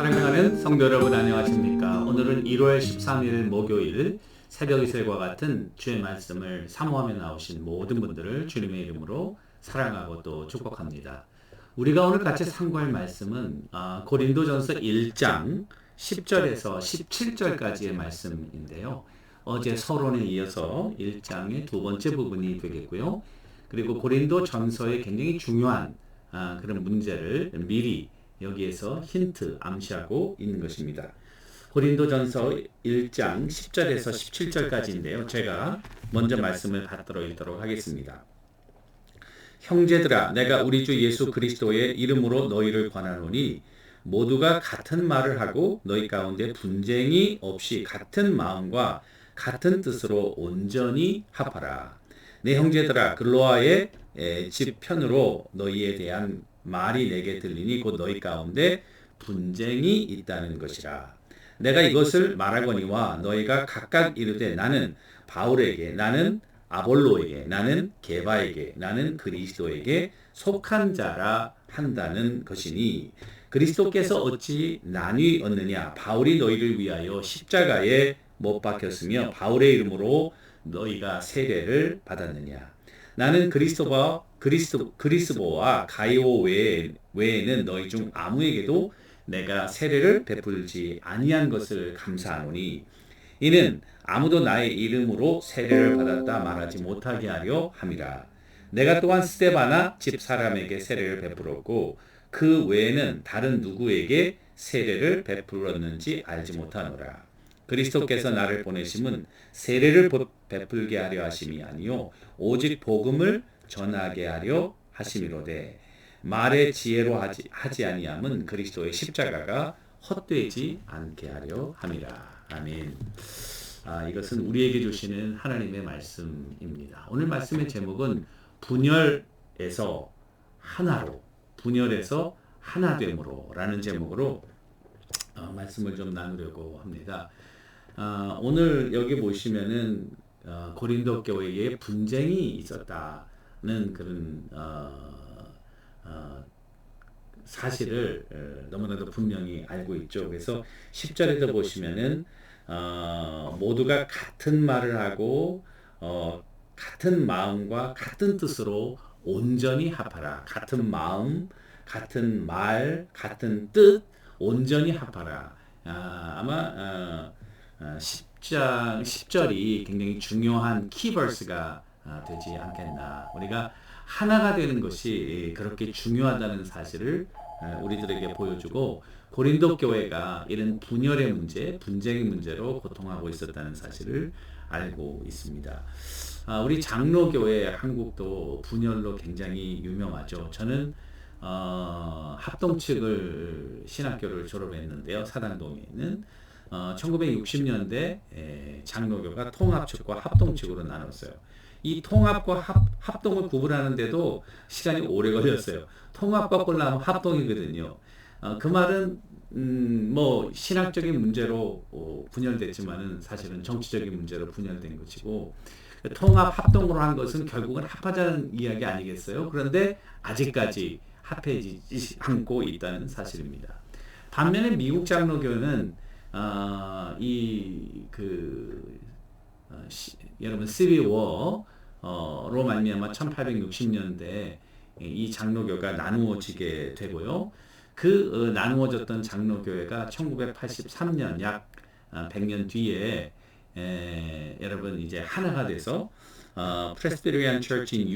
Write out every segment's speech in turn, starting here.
사랑하는 성도 여러분 안녕하십니까? 오늘은 1월 13일 목요일 새벽 이슬과 같은 주의 말씀을 사모하며 나오신 모든 분들을 주님의 이름으로 사랑하고 또 축복합니다. 우리가 오늘 같이 상고할 말씀은 고린도전서 1장 10절에서 17절까지의 말씀인데요. 어제 서론에 이어서 1장의 두 번째 부분이 되겠고요. 그리고 고린도전서의 굉장히 중요한 그런 문제를 미리 여기에서 힌트 암시하고 있는 것입니다. 고린도전서 1장 10절에서 17절까지인데요. 제가 먼저 말씀을 받들어 읽도록 하겠습니다. 형제들아, 내가 우리 주 예수 그리스도의 이름으로 너희를 권하노니 모두가 같은 말을 하고 너희 가운데 분쟁이 없이 같은 마음과 같은 뜻으로 온전히 합하라. 내 형제들아, 글로아의 집 편으로 너희에 대한 말이 내게 들리니 곧 너희 가운데 분쟁이 있다는 것이라. 내가 이것을 말하거니와 너희가 각각 이르되 나는 바울에게, 나는 아볼로에게, 나는 게바에게, 나는 그리스도에게 속한 자라 한다는 것이니 그리스도께서 어찌 나뉘었느냐? 바울이 너희를 위하여 십자가에 못 박혔으며 바울의 이름으로 너희가 세례를 받았느냐? 나는 그리스보와 가이오 외에는 너희 중 아무에게도 내가 세례를 베풀지 아니한 것을 감사하노니 이는 아무도 나의 이름으로 세례를 받았다 말하지 못하게 하려 함이라. 내가 또한 스데바나 집 사람에게 세례를 베풀었고 그 외에는 다른 누구에게 세례를 베풀었는지 알지 못하노라. 그리스도께서 나를 보내심은 세례를 베풀게 하려 하심이 아니요 오직 복음을 전하게 하려 하심이로되 말의 지혜로 하지 아니함은 그리스도의 십자가가 헛되지 않게 하려 함이라. 아멘. 이것은 우리에게 주시는 하나님의 말씀입니다. 오늘 말씀의 제목은 분열에서 하나로, 분열에서 하나됨으로 라는 제목으로 말씀을 좀 나누려고 합니다. 오늘 여기 보시면은 고린도 교회에 분쟁이 있었다는 그런 사실을 너무나도 분명히 알고 있죠. 그래서 10절에도 보시면은 모두가 같은 말을 하고 같은 마음과 같은 뜻으로 온전히 합하라. 같은 마음, 같은 말, 같은 뜻, 온전히 합하라. 아마 10절이 굉장히 중요한 키버스가 되지 않겠나. 우리가 하나가 되는 것이 그렇게 중요하다는 사실을 우리들에게 보여주고 고린도 교회가 이런 분열의 문제, 분쟁의 문제로 고통하고 있었다는 사실을 알고 있습니다. 우리 장로교회 한국도 분열로 굉장히 유명하죠. 저는 합동 측을 신학교를 졸업했는데요. 사당동에 있는 1960년대 장로교가 통합측과 합동측으로 나눴어요. 이 통합과 합동을 구분하는데도 시간이 오래 걸렸어요. 통합과 꼴라면 합동이거든요. 그 말은 뭐 신학적인 문제로 분열됐지만은 사실은 정치적인 문제로 분열된 것이고 통합 합동으로 한 것은 결국은 합하자는 이야기 아니겠어요? 그런데 아직까지 합해지지 않고 있다는 사실입니다. 반면에 미국 장로교는 여러분 시빌 워로 말미암아 1860년대 이 장로교가 나누어지게 되고요. 그 나누어졌던 장로교회가 1983년 약 100년 뒤에 여러분 이제 하나가 돼서 Presbyterian Church in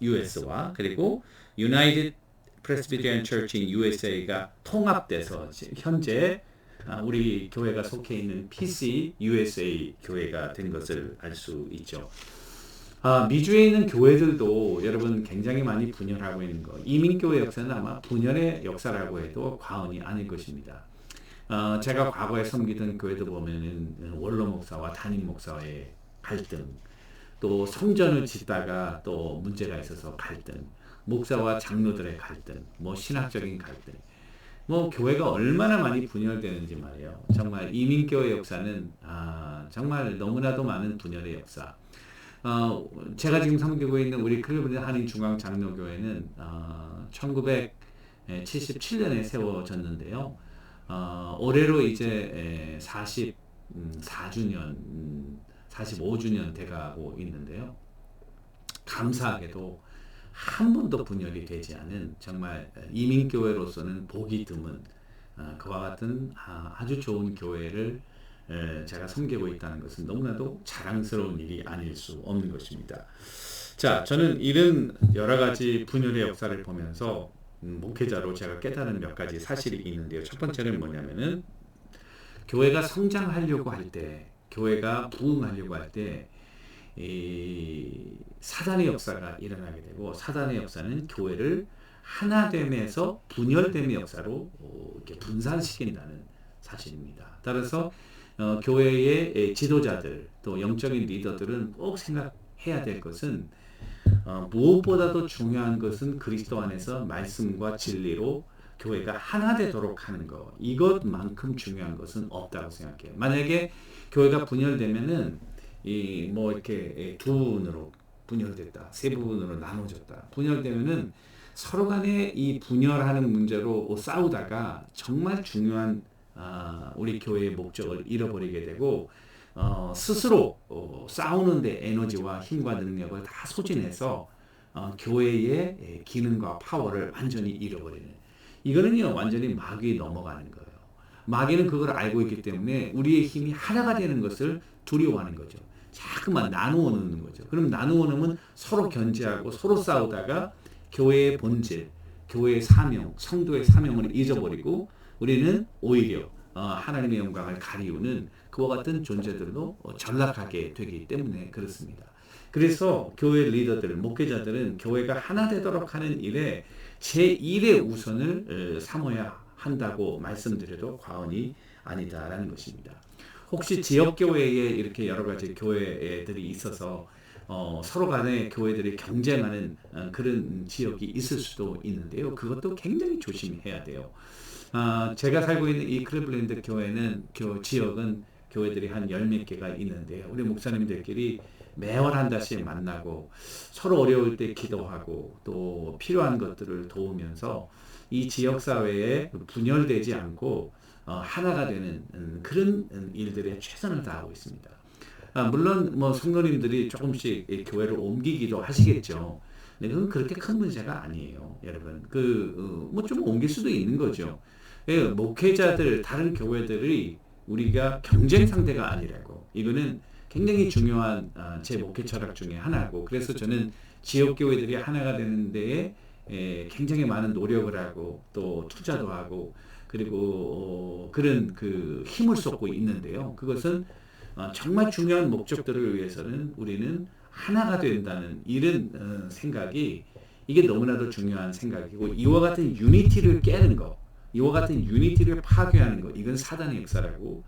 US와 그리고 United Presbyterian Church in USA가 통합돼서 현재 우리 교회가 속해 있는 PC USA 교회가 된 것을 알 수 있죠. 미주에 있는 교회들도 여러분 굉장히 많이 분열하고 있는 거. 이민교회 역사는 아마 분열의 역사라고 해도 과언이 아닐 것입니다. 제가 과거에 섬기던 교회도 보면은 원로 목사와 담임 목사의 갈등, 또 성전을 짓다가 또 문제가 있어서 갈등, 목사와 장로들의 갈등, 뭐 신학적인 갈등, 뭐 교회가 얼마나 많이 분열되는지 말이에요. 정말 이민교회 역사는 정말 너무나도 많은 분열의 역사. 제가 지금 섬기고 있는 우리 클리브랜드 한인 중앙 장로교회는 1977년에 세워졌는데요. 올해로 이제 44주년, 45주년 돼가고 있는데요. 감사하게도 한 번도 분열이 되지 않은 정말 이민교회로서는 보기 드문 그와 같은 아주 좋은 교회를 제가 섬기고 있다는 것은 너무나도 자랑스러운 일이 아닐 수 없는 것입니다. 자, 저는 이런 여러 가지 분열의 역사를 보면서 목회자로 제가 깨달은 몇 가지 사실이 있는데요. 첫 번째는 뭐냐면은 교회가 성장하려고 할 때, 교회가 부흥하려고 할 때, 이 사단의 역사가 일어나게 되고, 사단의 역사는 교회를 하나됨에서 분열됨의 역사로 이렇게 분산시킨다는 사실입니다. 따라서 교회의 지도자들 또 영적인 리더들은 꼭 생각해야 될 것은 무엇보다도 중요한 것은 그리스도 안에서 말씀과 진리로 교회가 하나 되도록 하는 것, 이것만큼 중요한 것은 없다고 생각해요. 만약에 교회가 분열되면은 이렇게 두 부분으로 분열됐다, 세 부분으로 나눠졌다, 분열되면은 서로 간에 이 분열하는 문제로 싸우다가 정말 중요한 우리 교회의 목적을 잃어버리게 되고 스스로 싸우는데 에너지와 힘과 능력을 다 소진해서 교회의 기능과 파워를 완전히 잃어버리는, 이거는요 완전히 마귀에 넘어가는 거예요. 마귀는 그걸 알고 있기 때문에 우리의 힘이 하나가 되는 것을 두려워하는 거죠. 자꾸만 나누어 놓는 거죠. 그럼 나누어 놓으면 서로 견제하고 서로 싸우다가 교회의 본질, 교회의 사명, 성도의 사명을 잊어버리고 우리는 오히려 하나님의 영광을 가리우는 그와 같은 존재들로 전락하게 되기 때문에 그렇습니다. 그래서 교회 리더들, 목회자들은 교회가 하나 되도록 하는 일에 제1의 우선을 삼아야 한다고 말씀드려도 과언이 아니다라는 것입니다. 혹시 지역교회에 이렇게 여러 가지 교회들이 있어서 서로 간에 교회들이 경쟁하는 그런 지역이 있을 수도 있는데요. 그것도 굉장히 조심해야 돼요. 제가 살고 있는 이 클리블랜드 교회는 지역은 교회들이 한 10몇 개가 있는데요. 우리 목사님들끼리 매월 한 달씩 만나고 서로 어려울 때 기도하고 또 필요한 것들을 도우면서 이 지역사회에 분열되지 않고 하나가 되는 그런 일들에 최선을 다하고 있습니다. 물론 성도님들이 조금씩 교회를 옮기기도 하시겠죠. 근데 그건 그렇게 큰 문제가 아니에요, 여러분. 좀 옮길 수도 있는 거죠. 목회자들, 다른 교회들이 우리가 경쟁 상대가 아니라고. 이거는 굉장히 중요한 제 목회 철학 중에 하나고, 그래서 저는 지역 교회들이 하나가 되는 데에 굉장히 많은 노력을 하고 또 투자도 하고 그리고 그런 힘을 쏟고 있는데요. 그것은 정말 중요한 목적들을 위해서는 우리는 하나가 된다는 이런 생각이, 이게 너무나도 중요한 생각이고, 이와 같은 유니티를 깨는 것, 이와 같은 유니티를 파괴하는 것, 이건 사단의 역사라고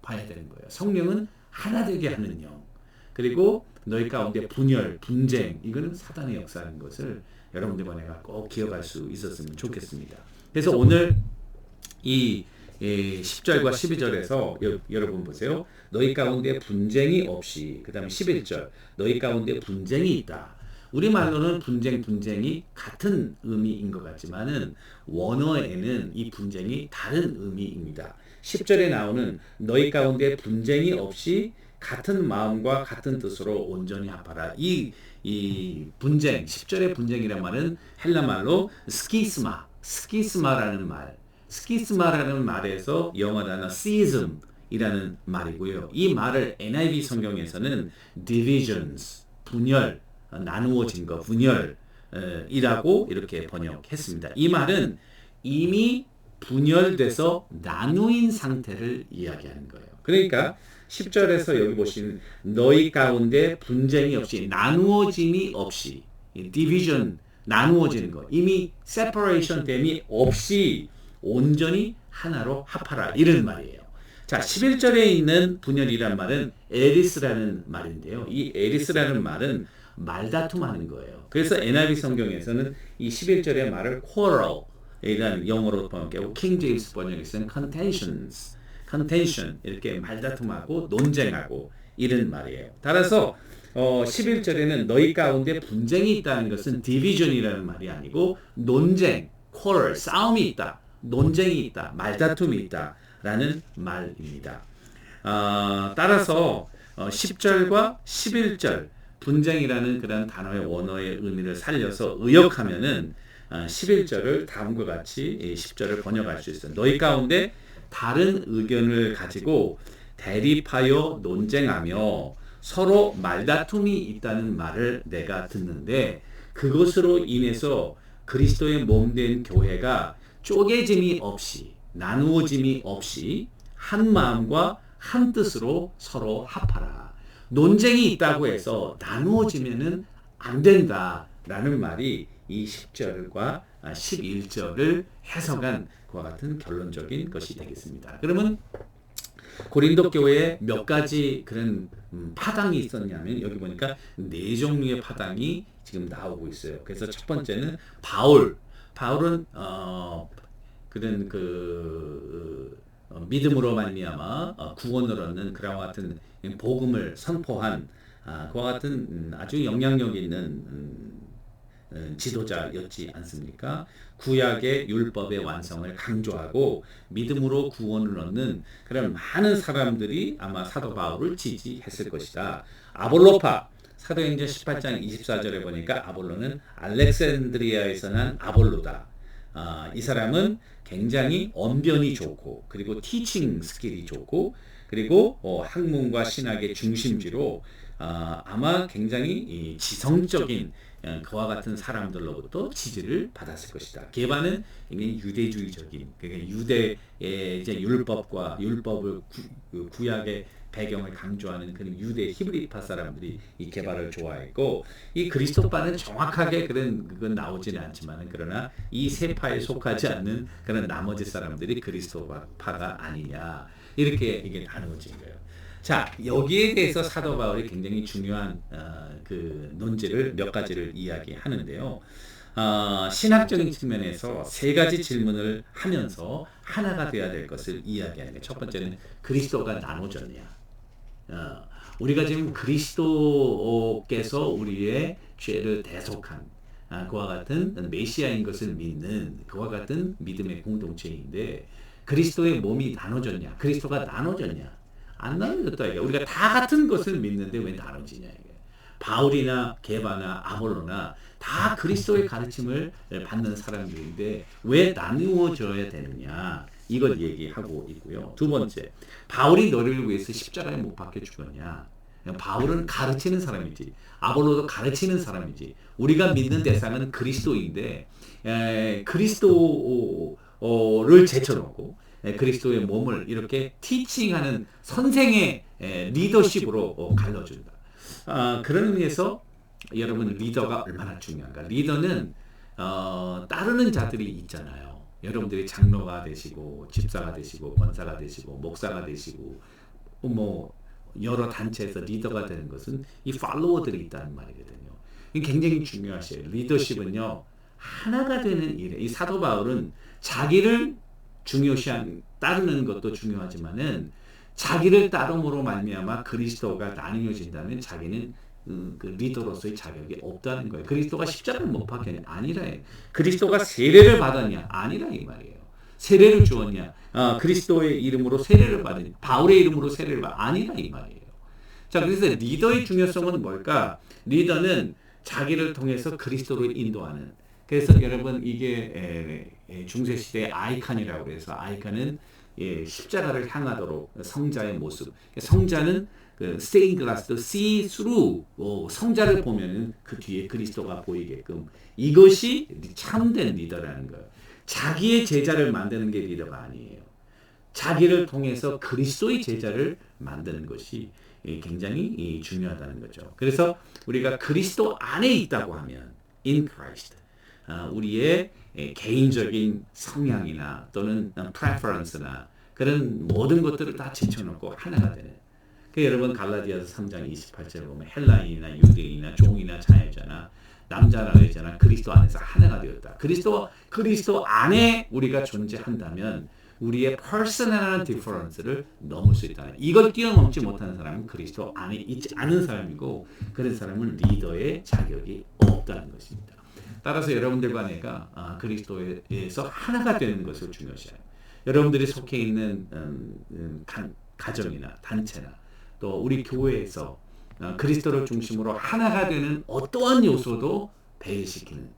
봐야 되는 거예요. 성령은 하나 되게 하는 영, 그리고 너희 가운데 분열, 분쟁, 이거는 사단의 역사인 것을 여러분들과 내가 꼭 기억할 수 있었으면 좋겠습니다. 그래서 오늘 이 10절과 12절에서 여러분 보세요. 너희 가운데 분쟁이 없이, 그 다음에 11절 너희 가운데 분쟁이 있다. 우리말로는 분쟁이 같은 의미인 것 같지만은 원어에는 이 분쟁이 다른 의미입니다. 10절에 나오는 너희 가운데 분쟁이 없이 같은 마음과 같은 뜻으로 온전히 합하라. 이 분쟁, 10절의 분쟁이란 말은 헬라 말로 스키스마라는 말, 스키스마라는 말에서 영어 단어 schism이라는 말이고요. 이 말을 NIV 성경에서는 divisions, 분열, 나누어진 것, 분열이라고 이렇게 번역했습니다. 이 말은 이미 분열돼서 나누인 상태를 이야기하는 거예요. 그러니까 10절에서 여기 보시는 너희 가운데 분쟁이 없이, 나누어짐이 없이, 디비전, 나누어지는 것, 이미 세퍼레이션 됨이 없이 온전히 하나로 합하라, 이런 말이에요. 자, 11절에 있는 분열이란 말은 에리스라는 말인데요. 이 에리스라는 말은 말다툼하는 거예요. 그래서 NIV 성경에서는 이 11절의 말을 quarrel 이라는 영어로 번역하고 킹 제임스 번역에서는 contention 이렇게 말다툼하고 논쟁하고 이런 말이에요. 따라서 11절에는 너희 가운데 분쟁이 있다는 것은 division이라는 말이 아니고 논쟁, quarrel, 싸움이 있다. 논쟁이 있다, 말다툼이 있다라는 말입니다. 따라서 10절과 11절 분쟁이라는 그런 단어의 원어의 의미를 살려서 의역하면은 11절을 다음과 같이 10절을 번역할 수 있어요. 너희 가운데 다른 의견을 가지고 대립하여 논쟁하며 서로 말다툼이 있다는 말을 내가 듣는데 그것으로 인해서 그리스도의 몸된 교회가 쪼개짐이 없이 나누어짐이 없이 한 마음과 한 뜻으로 서로 합하라. 논쟁이 있다고 해서 나누어지면은 안 된다라는 말이 이 10절과 11절을 해석한 그와 같은 결론적인 것이 되겠습니다. 그러면 고린도 교회에 몇 가지 그런 파당이 있었냐면 여기 보니까 네 종류의 파당이 지금 나오고 있어요. 그래서 첫 번째는 바울은 그런 믿음으로 말미암아 구원을 얻는 그와 같은 복음을 선포한 그와 같은 아주 영향력 있는 지도자였지 않습니까? 구약의 율법의 완성을 강조하고 믿음으로 구원을 얻는 그런 많은 사람들이 아마 사도 바울을 지지했을 것이다. 아볼로파 사도행전 18장 24절에 보니까 아볼로는 알렉산드리아에서 난 아볼로다. 이 사람은 굉장히 언변이 좋고 그리고 티칭 스킬이 좋고 그리고 학문과 신학의 중심지로 아마 굉장히 지성적인 그와 같은 사람들로부터 지지를 받았을 것이다. 게바는 유대주의적인 그러니까 유대의 이제 율법을 구약의 배경을 강조하는 그런 유대 히브리파 사람들이 이 게바를 좋아했고 이 그리스도파는 정확하게 그건 나오지는 않지만 그러나 이 세 파에 속하지 않는 그런 나머지 사람들이 그리스도파가 아니냐 이렇게 이게 나누어진 거예요. 자, 여기에 대해서 사도 바울이 굉장히 중요한 그 논지를 몇 가지를 이야기하는데요. 신학적인 측면에서 세 가지 질문을 하면서 하나가 되어야 될 것을 이야기하는 거예요. 첫 번째는 그리스도가 나눠졌냐? 우리가 지금 그리스도께서 우리의 죄를 대속한 그와 같은 메시아인 것을 믿는 그와 같은 믿음의 공동체인데 그리스도의 몸이 나눠졌냐? 그리스도가 나눠졌냐? 안 나눠졌다 이게. 우리가 다 같은 것을 믿는데 왜 나눠지냐 이게. 바울이나 게바나 아볼로나 다 그리스도의 가르침을 받는 사람들인데 왜 나누어져야 되느냐? 이걸 얘기하고 있고요. 두 번째, 바울이 너를 위해서 십자가에 못 박혀 죽었냐? 바울은 가르치는 사람이지, 아볼로도 가르치는 사람이지. 우리가 믿는 대상은 그리스도인데 그리스도를 제쳐놓고 그리스도의 몸을 이렇게 티칭하는 선생의 리더십으로 갈라준다. 그런 의미에서 여러분 리더가 얼마나 중요한가? 리더는 따르는 자들이 있잖아요. 여러분들이 장로가 되시고 집사가 되시고 권사가 되시고 목사가 되시고 뭐 여러 단체에서 리더가 되는 것은 이 팔로워들이 있다는 말이거든요. 이게 굉장히 중요하셔요. 리더십은요 하나가 되는 일에 이 사도 바울은 자기를 중요시한 따르는 것도 중요하지만은 자기를 따름으로 말미암아 그리스도가 나뉘어진다면 자기는 그 리더로서의 자격이 없다는 거예요. 그리스도가 십자가를 못 박혔냐? 아니라. 그리스도가 세례를 받았냐? 아니라 이 말이에요. 세례를 주었냐? 그리스도의 이름으로 세례를 받았냐? 바울의 이름으로 세례를 아니라 이 말이에요. 자, 그래서 리더의 중요성은 뭘까? 리더는 자기를 통해서 그리스도로 인도하는. 그래서 여러분 이게 중세시대의 아이콘이라고 해서 아이콘은 십자가를 향하도록 성자의 모습. 성자는 그 스테인 글라스도 see through 성자를 보면은 그 뒤에 그리스도가 보이게끔 이것이 참된 리더라는 거예요. 자기의 제자를 만드는 게 리더가 아니에요. 자기를 통해서 그리스도의 제자를 만드는 것이 굉장히 중요하다는 거죠. 그래서 우리가 그리스도 안에 있다고 하면 in Christ 우리의 개인적인 성향이나 또는 preference나 그런 모든 것들을 다 제쳐놓고 하나가 되는. 여러분 갈라디아서 3장 28절 보면 헬라인이나 유대인이나 종이나 자유자나 남자나 여자나 그리스도 안에서 하나가 되었다. 그리스도 안에 우리가 존재한다면 우리의 퍼스널한 디퍼런스를 넘을 수 있다. 이걸 뛰어넘지 못하는 사람은 그리스도 안에 있지 않은 사람이고 그런 사람은 리더의 자격이 없다는 것입니다. 따라서 여러분들과 내가 그리스도에서 하나가 되는 것을 중요시해요. 여러분들이 속해 있는 가정이나 단체나 또 우리 교회에서 그리스도를 중심으로 하나가 되는 어떠한 요소도 배제시키는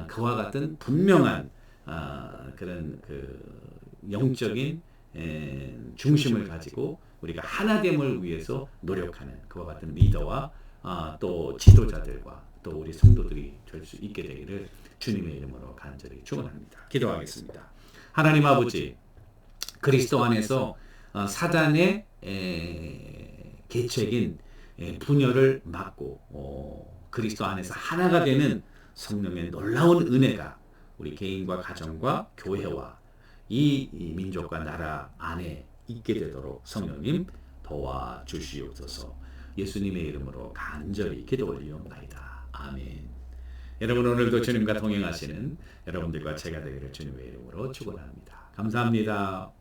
그와 같은 분명한 그런 영적인 중심을 가지고 우리가 하나됨을 위해서 노력하는 그와 같은 리더와 또 지도자들과 또 우리 성도들이 될 수 있게 되기를 주님의 이름으로 간절히 축원합니다. 기도하겠습니다. 하나님 아버지, 그리스도 안에서 사단의 계책인 분열을 막고 그리스도 안에서 하나가 되는 성령의 놀라운 은혜가 우리 개인과 가정과 교회와 이 민족과 나라 안에 있게 되도록 성령님 도와주시옵소서. 예수님의 이름으로 간절히 기도 올리옵나이다. 아멘. 여러분, 오늘도 주님과 동행하시는 여러분들과 제가 되기를 주님의 이름으로 축원합니다. 감사합니다.